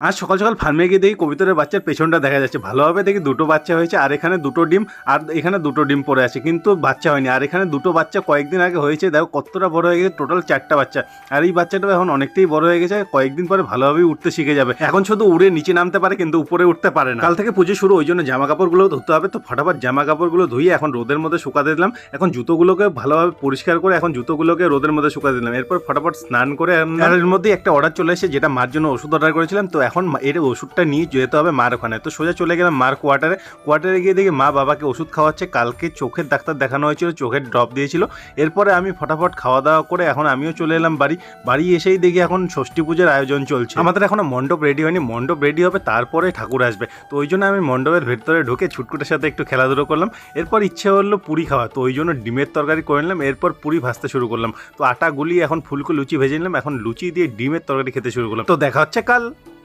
আজ সকাল সকাল ফার্মে গিয়ে দেখি কবিতরের বাচ্চার পেছনটা দেখা যাচ্ছে ভালোভাবে, দেখি দুটো বাচ্চা হয়েছে আর এখানে দুটো ডিম, আর এখানে দুটো ডিম পড়ে আছে কিন্তু বাচ্চা হয়নি। আর এখানে দুটো বাচ্চা কয়েকদিন আগে হয়েছে, দেখো কতটা বড় হয়ে গেছে, টোটাল 4টা বাচ্চা। আর এই বাচ্চাটা এখন অনেকটাই বড় হয়ে গেছে, কয়েকদিন পরে ভালোভাবেই উঠতে শিখে যাবে। এখন শুধু উড়ে নিচে নামতে পারে কিন্তু উপরে উঠতে পারে না। কাল থেকে পুজো শুরু, ওই জন্য জামা কাপড়গুলো ধুতে হবে। তো ফটাফট জামা কাপড়গুলো ধুয়ে এখন রোদের মধ্যে শুকাতে দিলাম। এখন জুতোগুলোকে ভালোভাবে পরিষ্কার করে এখন জুতোগুলোকে রোদের মধ্যে শুকাতে দিলাম। এরপর ফটাফট স্নান করে এর মধ্যে একটা অর্ডার চলে এসেছে, যেটা মার জন্য ওষুধ অর্ডার করেছিলাম। তো এখন এর ওষুধটা নিয়ে যেতে হবে মার ওখানে। তো সোজা চলে গেলাম মার কোয়ার্টারে গিয়ে দেখি মা বাবাকে ওষুধ খাওয়াচ্ছে। কালকে চোখের ডাক্তার দেখানো হয়েছিল, চোখের ড্রপ দিয়েছিল। এরপরে আমি ফটাফট খাওয়া দাওয়া করে এখন আমিও চলে এলাম বাড়ি এসেই দেখি এখন ষষ্ঠী পুজোর আয়োজন চলছে। আমাদের এখনো মণ্ডপ রেডি হয়নি, মণ্ডপ রেডি হবে তারপরে ঠাকুর আসবে। তো ওই জন্য আমি মণ্ডপের ভেতরে ঢুকে ছুটকুটের সাথে একটু খেলাধুলো করলাম। এরপর ইচ্ছে হলো পুরি খাওয়া, তো ওই জন্য ডিমের তরকারি করে নিলাম। এরপর পুরি ভাজতে শুরু করলাম। তো আটা গুলিয়ে এখন ফুলকো লুচি ভেজে নিলাম। এখন লুচি দিয়ে ডিমের তরকারি খেতে শুরু করলাম। তো দেখা হচ্ছে কাল।